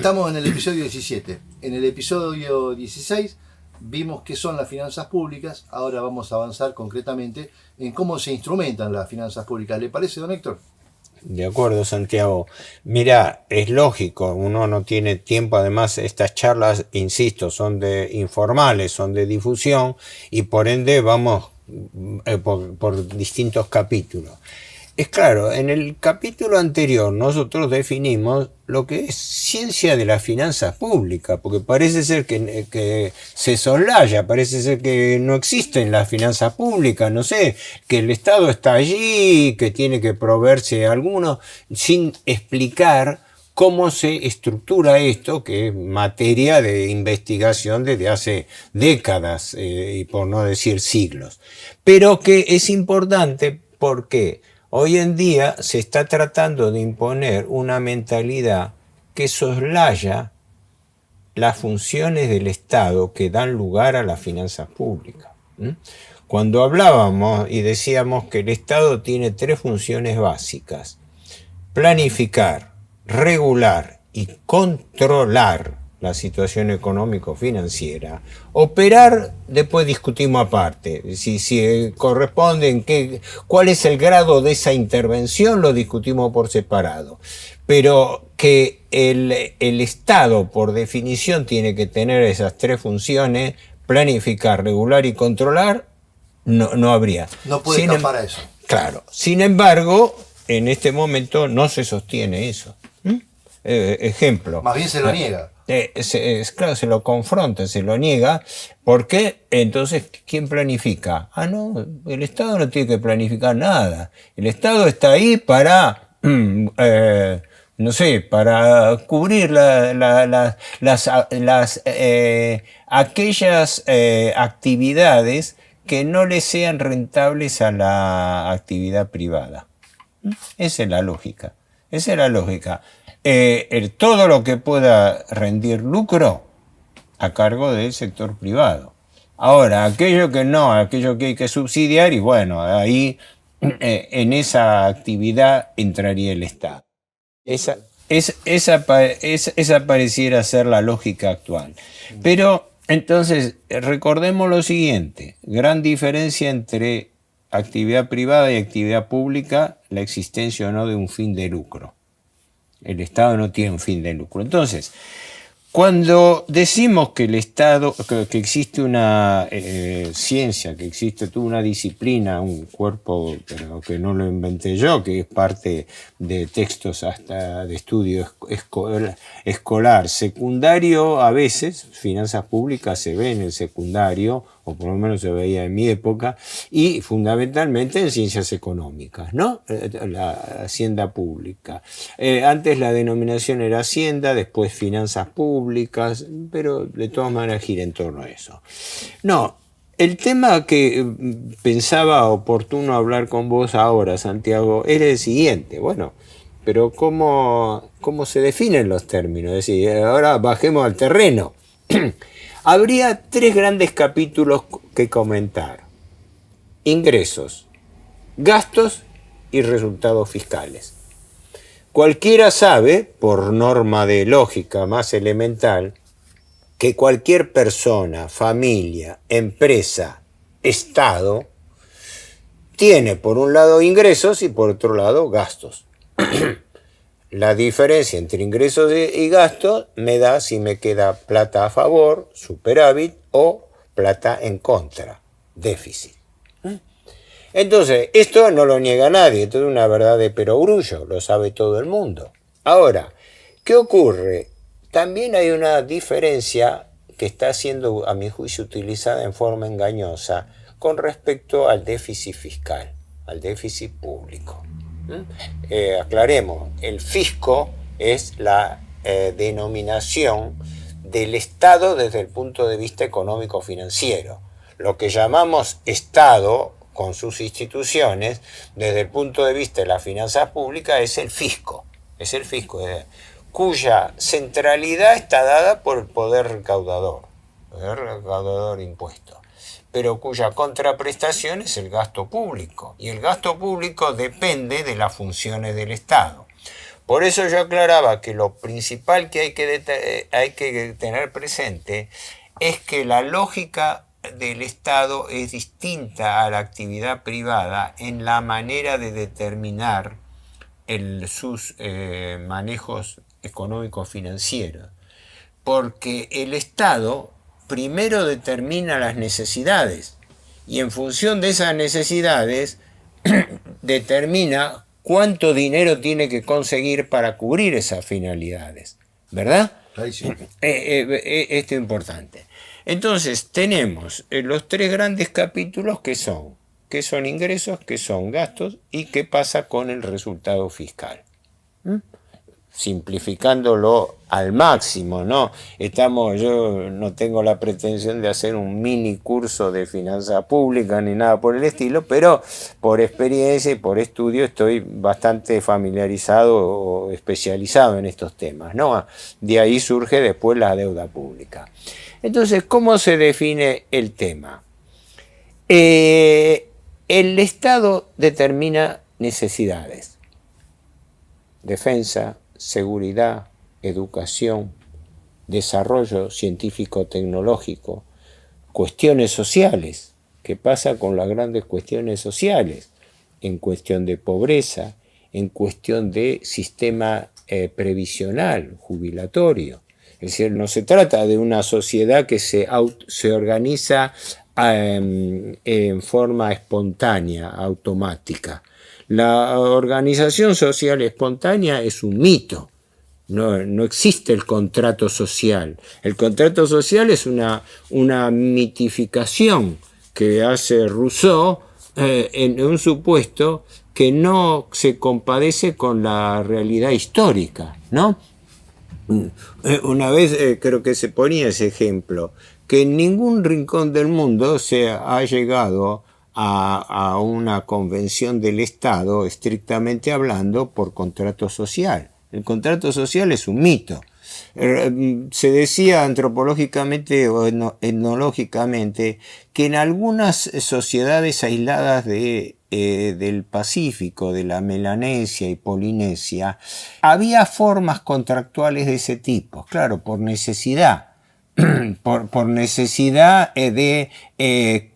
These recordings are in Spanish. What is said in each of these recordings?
Estamos en el episodio 17. En el episodio 16 vimos qué son las finanzas públicas. Ahora vamos a avanzar concretamente en cómo se instrumentan las finanzas públicas. ¿Le parece, don Héctor? De acuerdo, Santiago. Mira, es lógico, uno no tiene tiempo, además estas charlas, insisto, son informales, son de difusión y por ende vamos por distintos capítulos. Es claro, en el capítulo anterior nosotros definimos lo que es ciencia de las finanzas públicas, porque parece ser que se soslaya, parece ser que no existen las finanzas públicas, no sé, que el Estado está allí, que tiene que proveerse alguno, sin explicar cómo se estructura esto, que es materia de investigación desde hace décadas, y por no decir siglos. Pero que es importante porque hoy en día se está tratando de imponer una mentalidad que soslaya las funciones del Estado que dan lugar a las finanzas públicas. Cuando hablábamos y decíamos que el Estado tiene tres funciones básicas: planificar, regular y controlar la situación económico-financiera. Operar, después discutimos aparte. Si corresponde, cuál es el grado de esa intervención, lo discutimos por separado. Pero que el Estado, por definición, tiene que tener esas tres funciones: planificar, regular y controlar, no habría. No puede escapar a eso. Claro. Sin embargo, en este momento no se sostiene eso. Ejemplo. Más bien se lo niega. Claro, se lo confronta, se lo niega. ¿Por qué? Entonces, ¿quién planifica? No, el Estado no tiene que planificar nada. El Estado está ahí para, no sé, para cubrir aquellas actividades que no le sean rentables a la actividad privada. Esa es la lógica. Esa es la lógica. Todo lo que pueda rendir lucro a cargo del sector privado. Ahora, aquello que no, aquello que hay que subsidiar, y bueno, ahí en esa actividad entraría el Estado. Esa pareciera ser la lógica actual. Pero entonces, recordemos lo siguiente: gran diferencia entre actividad privada y actividad pública, la existencia o no de un fin de lucro. El Estado no tiene un fin de lucro. Entonces, cuando decimos que el Estado, que existe una ciencia, que existe toda una disciplina, un cuerpo, pero que no lo inventé yo, que es parte de textos hasta de estudio escolar, secundario, a veces, finanzas públicas se ve en el secundario, o por lo menos se veía en mi época, y fundamentalmente en ciencias económicas, ¿no? La hacienda pública. Antes la denominación era hacienda, después finanzas públicas, pero de todas maneras gira en torno a eso. No, el tema que pensaba oportuno hablar con vos ahora, Santiago, era el siguiente. Bueno, pero ¿cómo se definen los términos? Es decir, ahora bajemos al terreno. Habría tres grandes capítulos que comentar: ingresos, gastos y resultados fiscales. Cualquiera sabe, por norma de lógica más elemental, que cualquier persona, familia, empresa, Estado, tiene por un lado ingresos y por otro lado gastos. La diferencia entre ingresos y gastos me da si me queda plata a favor, superávit, o plata en contra, déficit. Entonces, esto no lo niega nadie, esto es una verdad de perogrullo, lo sabe todo el mundo. Ahora, ¿qué ocurre? También hay una diferencia que está siendo, a mi juicio, utilizada en forma engañosa con respecto al déficit fiscal, al déficit público. Aclaremos, el fisco es la denominación del Estado desde el punto de vista económico-financiero. Lo que llamamos Estado, con sus instituciones, desde el punto de vista de las finanzas públicas, es el fisco, cuya centralidad está dada por el poder recaudador impuesto, pero cuya contraprestación es el gasto público, y el gasto público depende de las funciones del Estado. Por eso yo aclaraba que lo principal que hay que tener presente es que la lógica del Estado es distinta a la actividad privada en la manera de determinar sus manejos económicos financieros. Porque el Estado primero determina las necesidades y en función de esas necesidades determina cuánto dinero tiene que conseguir para cubrir esas finalidades, ¿verdad? Clarísimo. Esto es importante. Entonces tenemos los tres grandes capítulos que son ingresos, qué son gastos y qué pasa con el resultado fiscal. Simplificándolo al máximo, ¿no? Yo no tengo la pretensión de hacer un mini curso de finanzas públicas ni nada por el estilo, pero por experiencia y por estudio estoy bastante familiarizado o especializado en estos temas, ¿no? De ahí surge después la deuda pública. Entonces, ¿cómo se define el tema? El Estado determina necesidades: defensa, seguridad, educación, desarrollo científico-tecnológico, cuestiones sociales. ¿Qué pasa con las grandes cuestiones sociales? En cuestión de pobreza, en cuestión de sistema previsional, jubilatorio. Es decir, no se trata de una sociedad que se organiza en forma espontánea, automática. La organización social espontánea es un mito. No existe el contrato social. El contrato social es una mitificación que hace Rousseau en un supuesto que no se compadece con la realidad histórica, ¿no? Una vez creo que se ponía ese ejemplo, que en ningún rincón del mundo se ha llegado a una convención del Estado, estrictamente hablando, por contrato social. El contrato social es un mito. Se decía antropológicamente o etnológicamente que en algunas sociedades aisladas del Pacífico, de la Melanesia y Polinesia, había formas contractuales de ese tipo, claro, por necesidad. Por necesidad de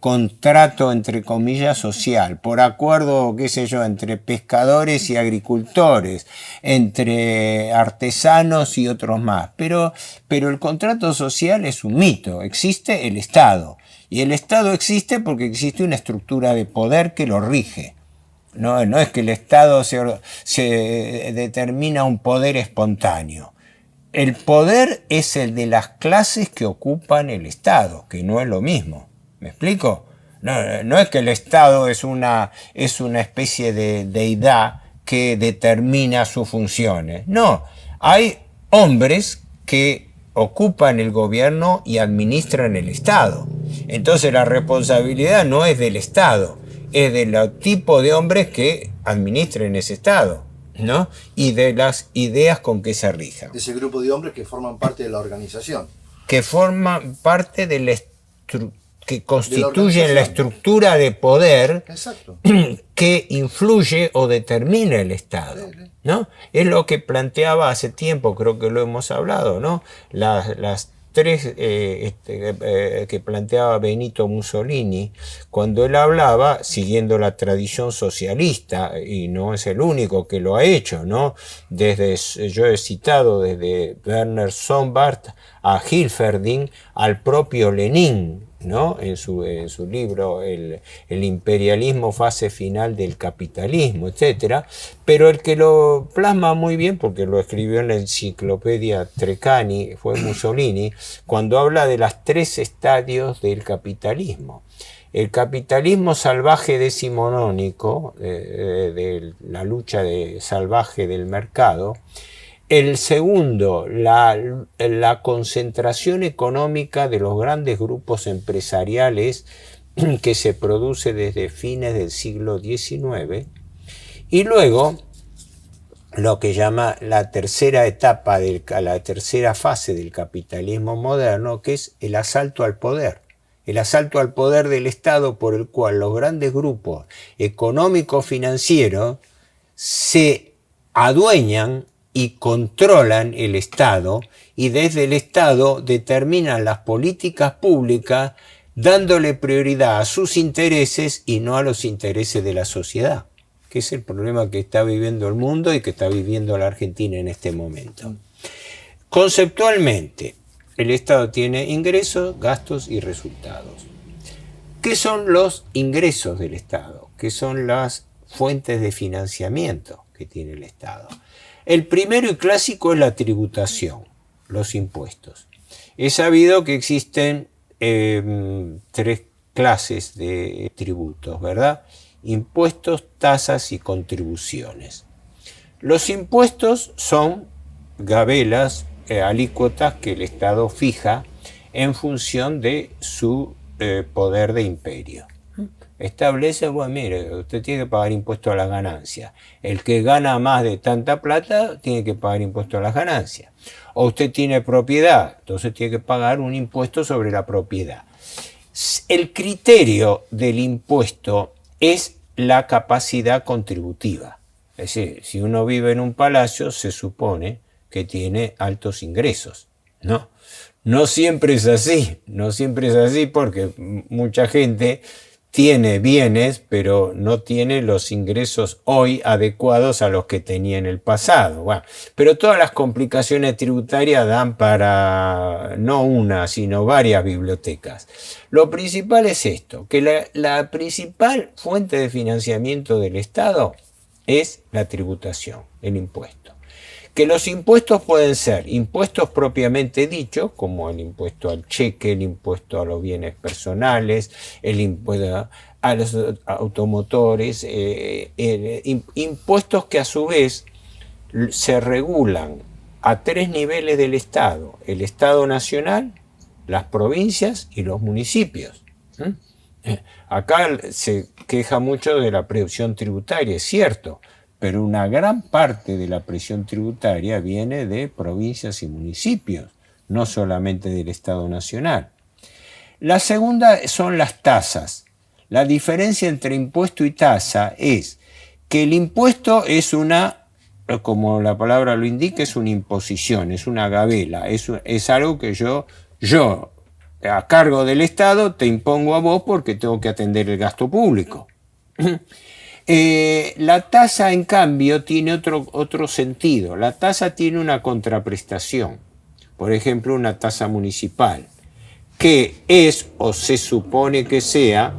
contrato entre comillas social, por acuerdo, qué sé yo, entre pescadores y agricultores, entre artesanos y otros más. Pero el contrato social es un mito, existe el Estado. Y el Estado existe porque existe una estructura de poder que lo rige. No es que el Estado se determina un poder espontáneo. El poder es el de las clases que ocupan el Estado, que no es lo mismo. ¿Me explico? No es que el Estado es una especie de deidad que determina sus funciones. No, hay hombres que ocupan el gobierno y administran el Estado. Entonces la responsabilidad no es del Estado, es del tipo de hombres que administren ese Estado, ¿no? Y de las ideas con que se rijan. Ese grupo de hombres que forman parte de la organización. Que forman parte de que constituyen la estructura de poder. Exacto. Que influye o determina el Estado, ¿no? Es lo que planteaba hace tiempo, creo que lo hemos hablado, ¿no? Las tres que planteaba Benito Mussolini, cuando él hablaba, siguiendo la tradición socialista, y no es el único que lo ha hecho, ¿no? Yo he citado desde Werner Sombart a Hilferding, al propio Lenin, ¿no? En su libro el imperialismo, fase final del capitalismo, etc. Pero el que lo plasma muy bien, porque lo escribió en la enciclopedia Treccani, fue Mussolini, cuando habla de los tres estadios del capitalismo. El capitalismo salvaje decimonónico, de la lucha salvaje del mercado. El segundo, la concentración económica de los grandes grupos empresariales que se produce desde fines del siglo XIX. Y luego, lo que llama la tercera etapa, la tercera fase del capitalismo moderno, que es el asalto al poder. El asalto al poder del Estado, por el cual los grandes grupos económicos financieros se adueñan y controlan el Estado, y desde el Estado determinan las políticas públicas dándole prioridad a sus intereses y no a los intereses de la sociedad, que es el problema que está viviendo el mundo y que está viviendo la Argentina en este momento. Conceptualmente, el Estado tiene ingresos, gastos y resultados. ¿Qué son los ingresos del Estado? ¿Qué son las fuentes de financiamiento que tiene el Estado? El primero y clásico es la tributación, los impuestos. Es sabido que existen tres clases de tributos, ¿verdad? Impuestos, tasas y contribuciones. Los impuestos son gabelas, alícuotas que el Estado fija en función de su poder de imperio. Establece, bueno, mire, usted tiene que pagar impuesto a la ganancia. El que gana más de tanta plata tiene que pagar impuesto a las ganancias. O usted tiene propiedad, entonces tiene que pagar un impuesto sobre la propiedad. El criterio del impuesto es la capacidad contributiva. Es decir, si uno vive en un palacio, se supone que tiene altos ingresos, ¿no? No siempre es así, no siempre es así porque mucha gente tiene bienes, pero no tiene los ingresos hoy adecuados a los que tenía en el pasado. Bueno, pero todas las complicaciones tributarias dan para no una, sino varias bibliotecas. Lo principal es esto, que la principal fuente de financiamiento del Estado es la tributación, el impuesto. Que los impuestos pueden ser impuestos propiamente dichos, como el impuesto al cheque, el impuesto a los bienes personales, el impuesto a los automotores, impuestos que a su vez se regulan a tres niveles del Estado: el Estado nacional, las provincias y los municipios. Acá se queja mucho de la presión tributaria, es cierto, pero una gran parte de la presión tributaria viene de provincias y municipios, no solamente del Estado nacional. La segunda son las tasas. La diferencia entre impuesto y tasa es que el impuesto es como la palabra lo indica, es una imposición, es una gabela, es algo que yo a cargo del Estado te impongo a vos porque tengo que atender el gasto público. La tasa, en cambio, tiene otro sentido. La tasa tiene una contraprestación. Por ejemplo, una tasa municipal, que es o se supone que sea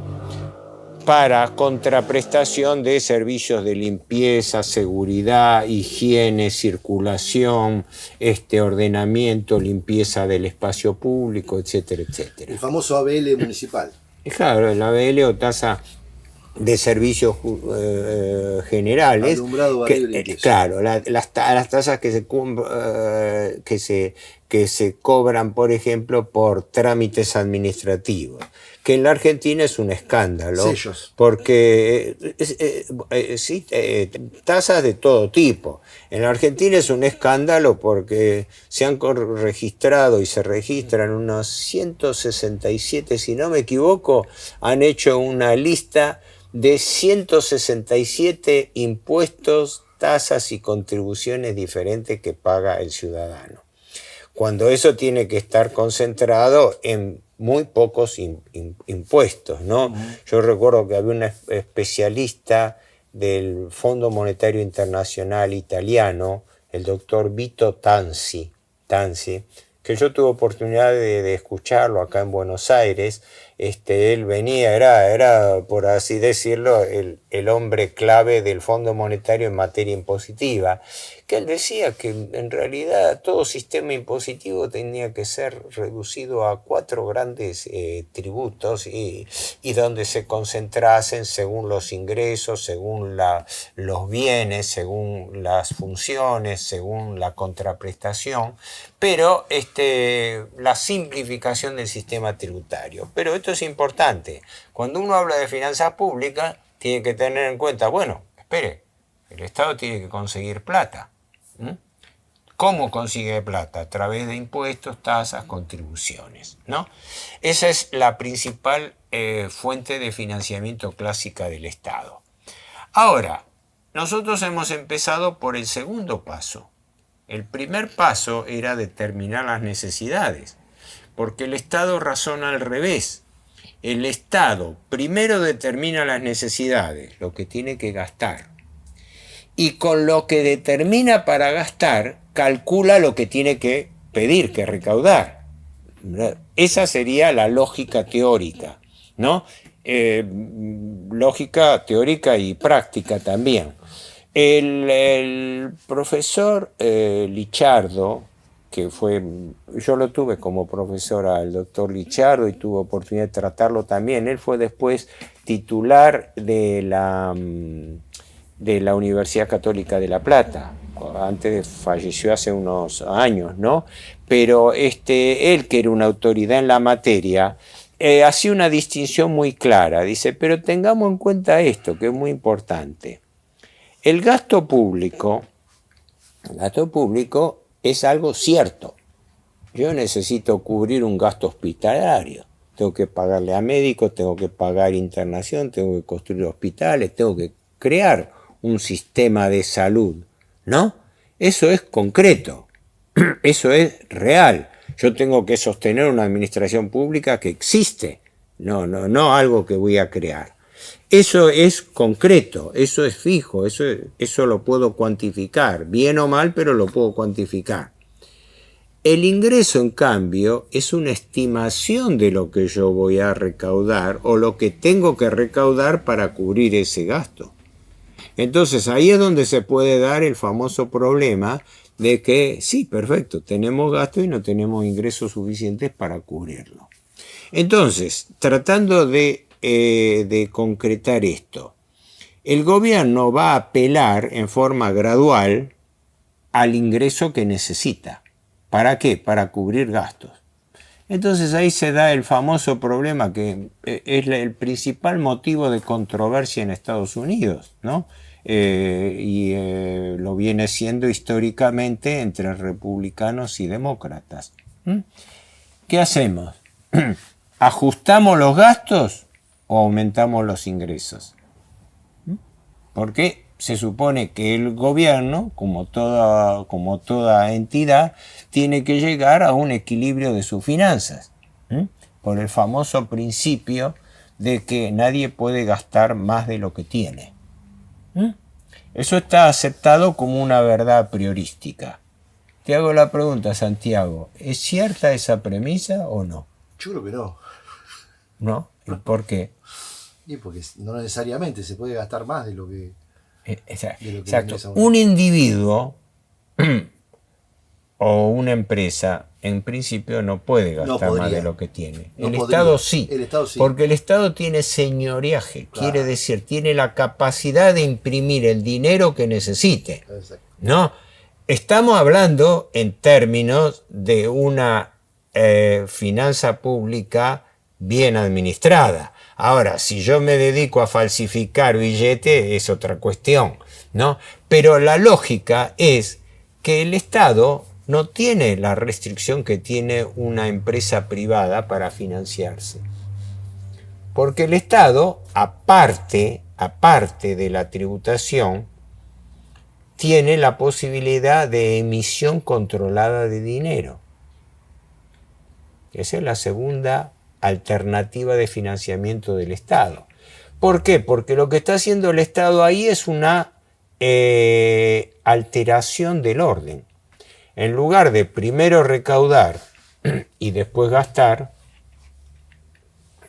para contraprestación de servicios de limpieza, seguridad, higiene, circulación, ordenamiento, limpieza del espacio público, etcétera, etcétera. El famoso ABL municipal. Claro, el ABL o tasa de servicios generales. Alumbrado, barrido y limpieza. Claro, las tasas que se cobran, por ejemplo, por trámites administrativos, que en la Argentina es un escándalo. Sellos. Porque tasas de todo tipo. En la Argentina es un escándalo porque se han registrado y se registran unos 167, si no me equivoco, han hecho una lista de 167 impuestos, tasas y contribuciones diferentes que paga el ciudadano, cuando eso tiene que estar concentrado en muy pocos impuestos, ¿no? Yo recuerdo que había un especialista del Fondo Monetario Internacional italiano, el doctor Vito Tanzi, que yo tuve oportunidad de escucharlo acá en Buenos Aires. Él venía, era por así decirlo, el hombre clave del Fondo Monetario en materia impositiva, que él decía que en realidad todo sistema impositivo tenía que ser reducido a 4 grandes tributos y donde se concentrasen según los ingresos, según los bienes, según las funciones, según la contraprestación, pero la simplificación del sistema tributario. Pero esto es importante. Cuando uno habla de finanzas públicas, tiene que tener en cuenta, bueno, espere, el Estado tiene que conseguir plata. ¿Cómo consigue plata? A través de impuestos, tasas, contribuciones, ¿no? Esa es la principal fuente de financiamiento clásica del Estado. Ahora, nosotros hemos empezado por el segundo paso, El primer paso era determinar las necesidades, porque el Estado razona al revés. El Estado primero determina las necesidades, lo que tiene que gastar, y con lo que determina para gastar, calcula lo que tiene que pedir, que recaudar. Esa sería la lógica teórica, ¿no? Lógica teórica y práctica también. El profesor Licciardo, yo lo tuve como profesor al doctor Licciardo y tuve oportunidad de tratarlo también. Él fue después titular de la Universidad Católica de La Plata. Antes falleció hace unos años, ¿no? Pero él, que era una autoridad en la materia, hacía una distinción muy clara. Dice, pero tengamos en cuenta esto, que es muy importante. El gasto público es algo cierto. Yo necesito cubrir un gasto hospitalario. Tengo que pagarle a médicos, tengo que pagar internación, tengo que construir hospitales, tengo que crear un sistema de salud, ¿no? Eso es concreto, eso es real. Yo tengo que sostener una administración pública que existe, no algo que voy a crear. Eso es concreto, eso es fijo, eso lo puedo cuantificar, bien o mal, pero lo puedo cuantificar. El ingreso, en cambio, es una estimación de lo que yo voy a recaudar o lo que tengo que recaudar para cubrir ese gasto. Entonces ahí es donde se puede dar el famoso problema de que, sí, perfecto, tenemos gasto y no tenemos ingresos suficientes para cubrirlo. Entonces, tratando de concretar esto, el gobierno va a apelar en forma gradual al ingreso que necesita. ¿Para qué? Para cubrir gastos. Entonces ahí se da el famoso problema que es el principal motivo de controversia en Estados Unidos, ¿no? Lo viene siendo históricamente entre republicanos y demócratas. ¿Qué hacemos? ¿Ajustamos los gastos o aumentamos los ingresos? Porque se supone que el gobierno, como toda entidad, tiene que llegar a un equilibrio de sus finanzas, por el famoso principio de que nadie puede gastar más de lo que tiene. Eso está aceptado como una verdad priorística. Te hago la pregunta, Santiago, ¿es cierta esa premisa o no? Yo creo que no. ¿No? ¿Por qué? Y porque no necesariamente se puede gastar más de lo que... Exacto. Un individuo o una empresa en principio no puede gastar más de lo que tiene. El Estado sí, porque el Estado tiene señoreaje, claro. Quiere decir, tiene la capacidad de imprimir el dinero que necesite. Exacto. ¿No? Estamos hablando en términos de una finanza pública bien administrada. Ahora, si yo me dedico a falsificar billetes, es otra cuestión, ¿no? Pero la lógica es que el Estado no tiene la restricción que tiene una empresa privada para financiarse. Porque el Estado, aparte de la tributación, tiene la posibilidad de emisión controlada de dinero. Esa es la segunda alternativa de financiamiento del Estado. ¿Por qué? Porque lo que está haciendo el Estado ahí es una alteración del orden. En lugar de primero recaudar y después gastar,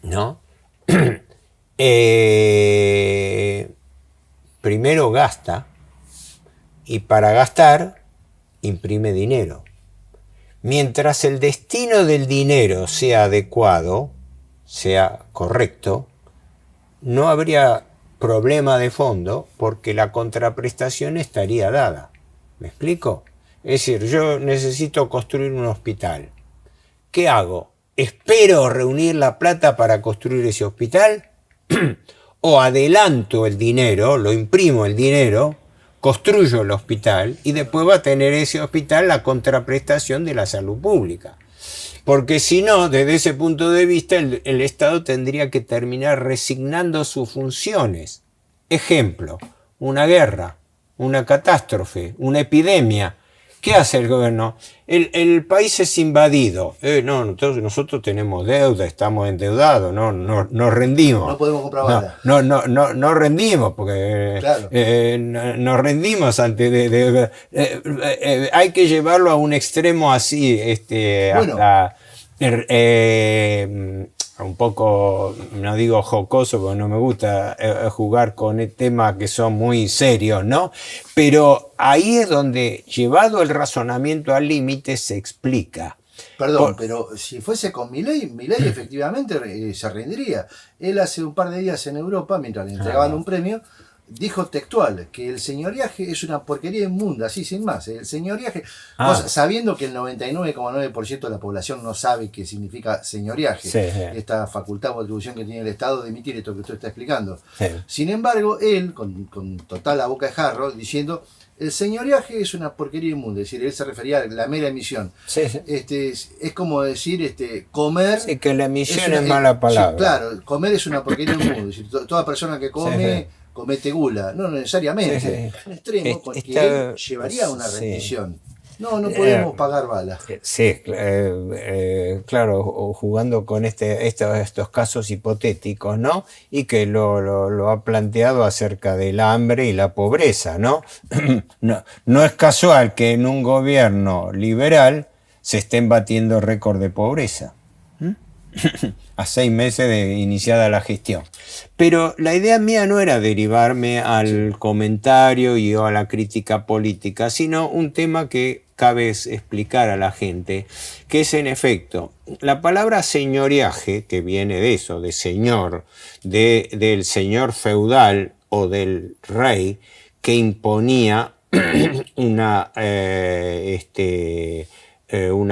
¿no? Primero gasta y para gastar imprime dinero. Mientras el destino del dinero sea adecuado, sea correcto, no habría problema de fondo porque la contraprestación estaría dada. ¿Me explico? Es decir, yo necesito construir un hospital. ¿Qué hago? ¿Espero reunir la plata para construir ese hospital? ¿O adelanto el dinero, lo imprimo el dinero, construyo el hospital y después va a tener ese hospital la contraprestación de la salud pública? Porque si no, desde ese punto de vista, el Estado tendría que terminar resignando sus funciones. Ejemplo, una guerra, una catástrofe, una epidemia. ¿Qué hace el gobierno? El país es invadido. No, entonces nosotros tenemos deuda, estamos endeudados, nos rendimos. No podemos comprar balas. No rendimos, porque Claro. nos rendimos ante hay que llevarlo a un extremo así, Bueno. hasta un poco, no digo jocoso, porque no me gusta jugar con temas que son muy serios, ¿no? Pero ahí es donde, llevado el razonamiento al límite, se explica. Perdón, pero si fuese con Milei efectivamente se rendiría. Él hace un par de días en Europa, mientras le entregaban un premio, dijo textual que el señoriaje es una porquería inmunda, así sin más. El señoriaje, sabiendo que el 99,9% de la población no sabe qué significa señoriaje, esta facultad o atribución que tiene el Estado de emitir esto que usted está explicando. Sí. Sin embargo, él, con total la boca de jarro, diciendo: el señoriaje es una porquería inmunda, es decir, él se refería a la mera emisión. Sí. Es como decir, comer... Sí, que la emisión es mala palabra. Sí, claro, comer es una porquería inmunda, es decir, toda persona que come... comete gula, no necesariamente, un extremo, porque él llevaría una rendición. No podemos pagar balas. Sí, claro, jugando con estos casos hipotéticos, ¿no? Y que lo ha planteado acerca del hambre y la pobreza, ¿no? No es casual que en un gobierno liberal se estén batiendo récord de pobreza. A 6 meses de iniciada la gestión. Pero la idea mía no era derivarme al comentario y a la crítica política, sino un tema que cabe explicar a la gente, que es en efecto, la palabra señoriaje, que viene de eso, de señor, del señor feudal o del rey, que imponía una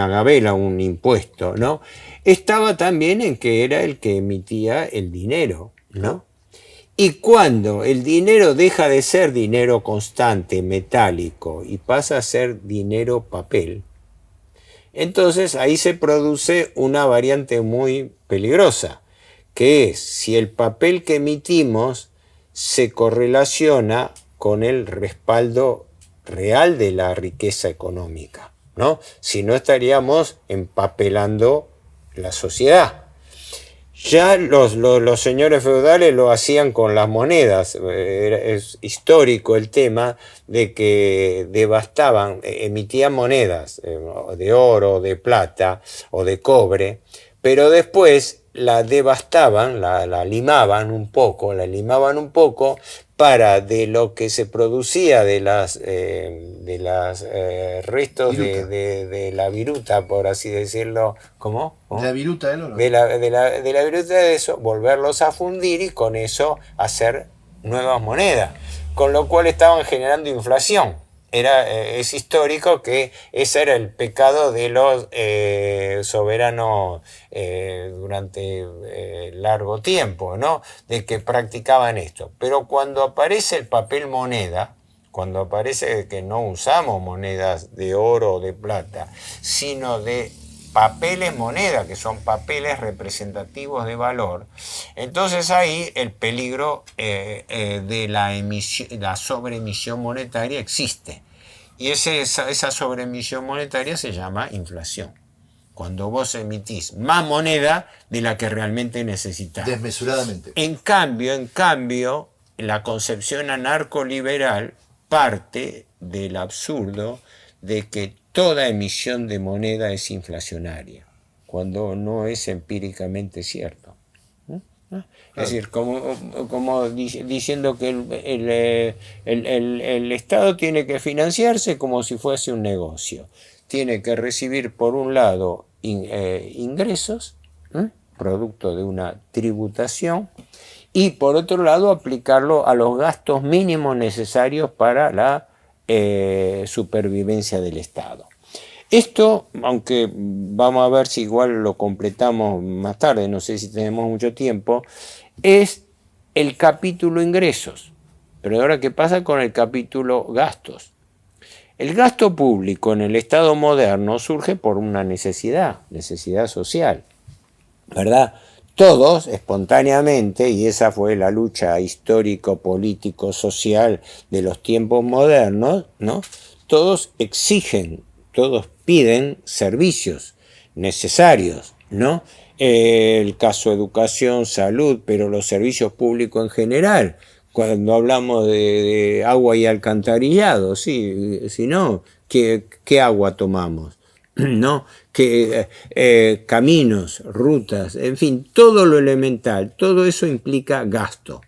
gabela, un impuesto, ¿no? Estaba también en que era el que emitía el dinero, ¿no? Y cuando el dinero deja de ser dinero constante, metálico, y pasa a ser dinero papel, entonces ahí se produce una variante muy peligrosa, que es si el papel que emitimos se correlaciona con el respaldo real de la riqueza económica, ¿no? Si no, estaríamos empapelando la sociedad. Ya los señores feudales lo hacían con las monedas. Es histórico el tema de que devastaban, emitían monedas de oro, de plata o de cobre, pero después la devastaban, la limaban un poco, para de lo que se producía de las restos de la viruta, por así decirlo. ¿Cómo? ¿De la viruta del oro? De la viruta de eso, volverlos a fundir y con eso hacer nuevas monedas, con lo cual estaban generando inflación. Es histórico que ese era el pecado de los soberanos durante largo tiempo, ¿no? De que practicaban esto. Pero cuando aparece el papel moneda, cuando aparece que no usamos monedas de oro o de plata, sino de papeles moneda, que son papeles representativos de valor, entonces ahí el peligro de la sobreemisión monetaria existe. Y esa sobreemisión monetaria se llama inflación. Cuando vos emitís más moneda de la que realmente necesitás. Desmesuradamente. En cambio, la concepción anarcoliberal parte del absurdo de que toda emisión de moneda es inflacionaria, cuando no es empíricamente cierto. Es decir, como diciendo que el Estado tiene que financiarse como si fuese un negocio. Tiene que recibir, por un lado, ingresos, producto de una tributación, y por otro lado, aplicarlo a los gastos mínimos necesarios para la supervivencia del Estado. Esto, aunque vamos a ver si igual lo completamos más tarde, no sé si tenemos mucho tiempo, es el capítulo ingresos. Pero ahora, ¿qué pasa con el capítulo gastos? El gasto público en el Estado moderno surge por una necesidad social, ¿verdad? Todos, espontáneamente, y esa fue la lucha histórico, político, social de los tiempos modernos, ¿no? todos exigen, todos piden servicios necesarios, ¿no? El caso educación, salud, pero los servicios públicos en general. Cuando hablamos de agua y alcantarillado, sí, si no, ¿qué agua tomamos? ¿No? Caminos, rutas, en fin, todo lo elemental, todo eso implica gasto.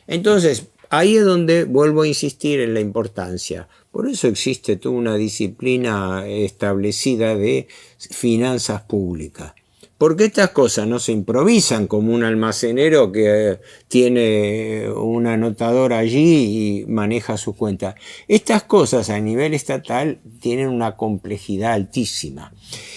Entonces, ahí es donde vuelvo a insistir en la importancia. Por eso existe toda una disciplina establecida de finanzas públicas. Porque estas cosas no se improvisan como un almacenero que tiene un anotador allí y maneja su cuenta. Estas cosas a nivel estatal tienen una complejidad altísima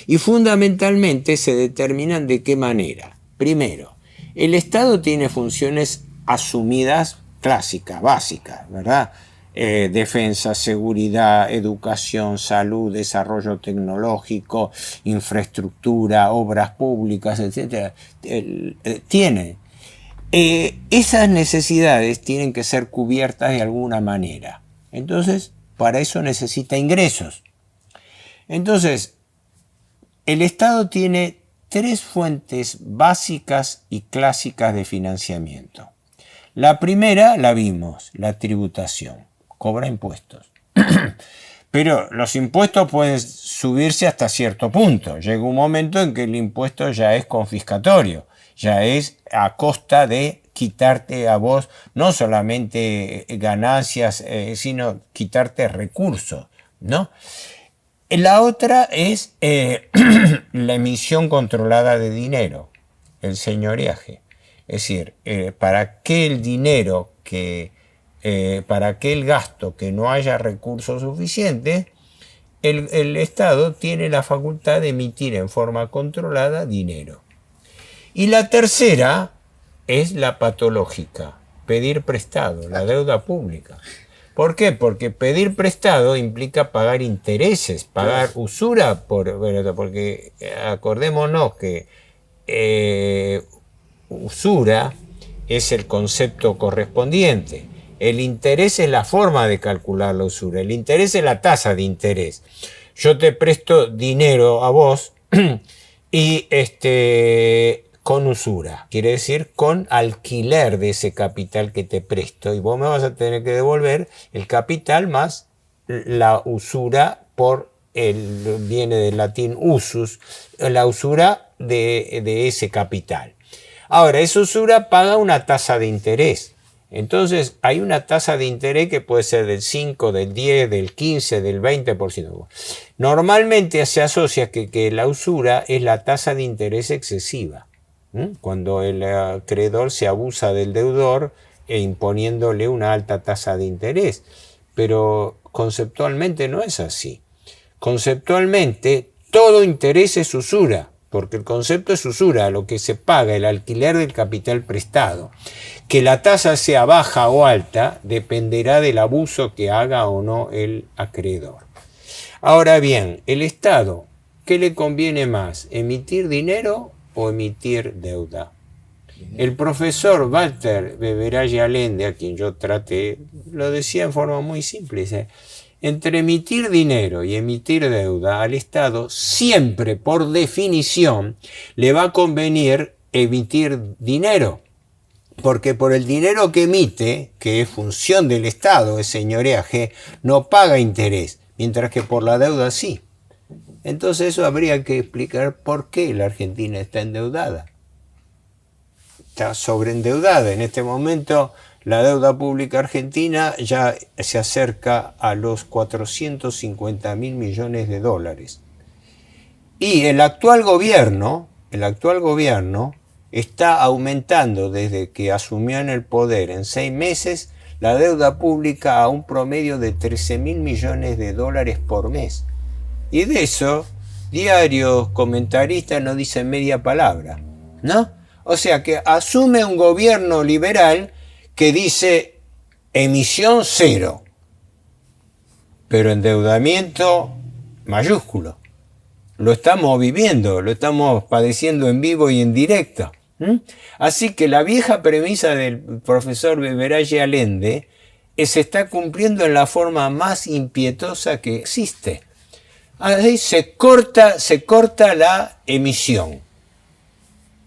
y fundamentalmente se determinan de qué manera. Primero, el Estado tiene funciones asumidas clásicas, básicas, ¿verdad? Defensa, seguridad, educación, salud, desarrollo tecnológico, infraestructura, obras públicas, etc. Tiene. Esas necesidades tienen que ser cubiertas de alguna manera. Entonces, para eso necesita ingresos. Entonces, el Estado tiene 3 fuentes básicas y clásicas de financiamiento. La primera la vimos, la tributación. Cobra impuestos. Pero los impuestos pueden subirse hasta cierto punto. Llega un momento en que el impuesto ya es confiscatorio, ya es a costa de quitarte a vos no solamente ganancias, sino quitarte recursos, ¿no? La otra es la emisión controlada de dinero, el señoreaje. Es decir, para que el dinero para aquel gasto que no haya recursos suficientes, el Estado tiene la facultad de emitir en forma controlada dinero. Y la tercera es la patológica, pedir prestado, la deuda pública. ¿Por qué? Porque pedir prestado implica pagar intereses, pagar usura, porque acordémonos que usura es el concepto correspondiente. El interés es la forma de calcular la usura. El interés es la tasa de interés. Yo te presto dinero a vos y con usura. Quiere decir con alquiler de ese capital que te presto. Y vos me vas a tener que devolver el capital más la usura viene del latín usus, la usura de ese capital. Ahora, esa usura paga una tasa de interés. Entonces, hay una tasa de interés que puede ser del 5, del 10, del 15, del 20%. Normalmente se asocia que la usura es la tasa de interés excesiva, cuando el acreedor se abusa del deudor imponiéndole una alta tasa de interés. Pero conceptualmente no es así. Conceptualmente, todo interés es usura. Porque el concepto es usura, lo que se paga, el alquiler del capital prestado. Que la tasa sea baja o alta dependerá del abuso que haga o no el acreedor. Ahora bien, el Estado, ¿qué le conviene más? ¿Emitir dinero o emitir deuda? El profesor Walter Beverage Allende, a quien yo traté, lo decía en forma muy simple. Entre emitir dinero y emitir deuda al Estado, siempre por definición le va a convenir emitir dinero. Porque por el dinero que emite, que es función del Estado, es señoreaje, no paga interés, mientras que por la deuda sí. Entonces eso habría que explicar por qué la Argentina está endeudada. Está sobreendeudada. En este momento la deuda pública argentina ya se acerca a los 450.000 millones de dólares. Y el actual gobierno está aumentando desde que asumió en el poder en 6 meses la deuda pública a un promedio de 13.000 millones de dólares por mes. Y de eso, diarios, comentaristas no dicen media palabra, ¿no? O sea que asume un gobierno liberal que dice emisión cero, pero endeudamiento mayúsculo. Lo estamos viviendo, lo estamos padeciendo en vivo y en directo. Así que la vieja premisa del profesor Beverage Allende se está cumpliendo en la forma más impietosa que existe. Ahí se corta la emisión.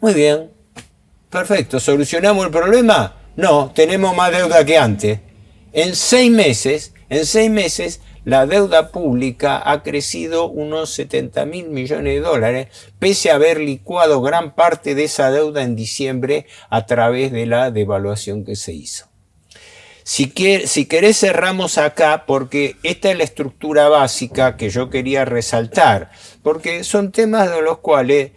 Muy bien, perfecto. ¿Solucionamos el problema? No, tenemos más deuda que antes. En 6 meses, la deuda pública ha crecido unos 70.000 millones de dólares, pese a haber licuado gran parte de esa deuda en diciembre a través de la devaluación que se hizo. Si querés cerramos acá, porque esta es la estructura básica que yo quería resaltar, porque son temas de los cuales,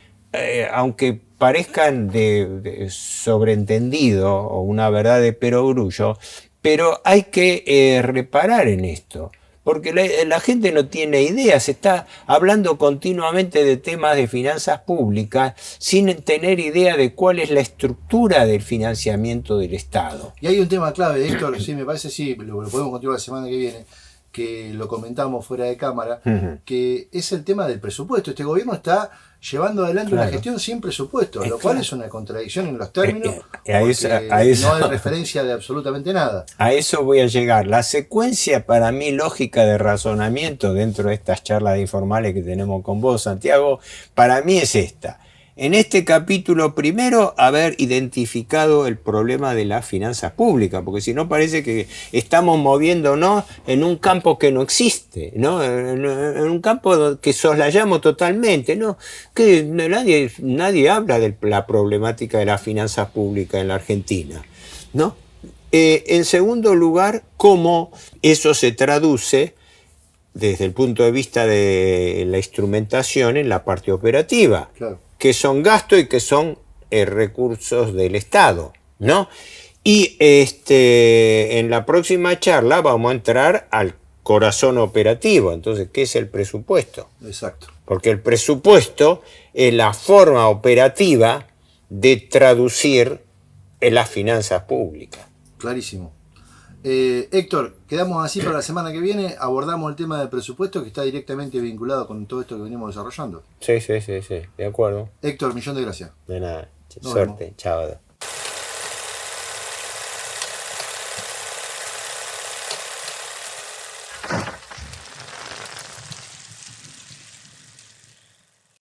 aunque parezcan de sobreentendido o una verdad de perogrullo, pero hay que reparar en esto. Porque la gente no tiene idea, se está hablando continuamente de temas de finanzas públicas sin tener idea de cuál es la estructura del financiamiento del Estado. Y hay un tema clave, Héctor, sí, me parece, sí, lo podemos continuar la semana que viene, que lo comentamos fuera de cámara, que es el tema del presupuesto. Este gobierno está llevando adelante una gestión sin presupuesto, lo cual es una contradicción en los términos, porque no hay referencia de absolutamente nada. A eso voy a llegar. La secuencia para mí lógica de razonamiento dentro de estas charlas informales que tenemos con vos, Santiago, para mí es esta. En este capítulo, primero, haber identificado el problema de las finanzas públicas, porque si no parece que estamos moviéndonos en un campo que no existe, ¿no? En un campo que soslayamos totalmente, ¿no? Que nadie habla de la problemática de las finanzas públicas en la Argentina, ¿no? En segundo lugar, cómo eso se traduce desde el punto de vista de la instrumentación en la parte operativa. Claro. Que son gastos y que son recursos del Estado, ¿no? Y en la próxima charla vamos a entrar al corazón operativo. Entonces, ¿qué es el presupuesto? Exacto. Porque el presupuesto es la forma operativa de traducir en las finanzas públicas. Clarísimo. Héctor, quedamos así para la semana que viene, abordamos el tema del presupuesto que está directamente vinculado con todo esto que venimos desarrollando. Sí, de acuerdo. Héctor, millón de gracias. De nada, Nos suerte, vemos. chao.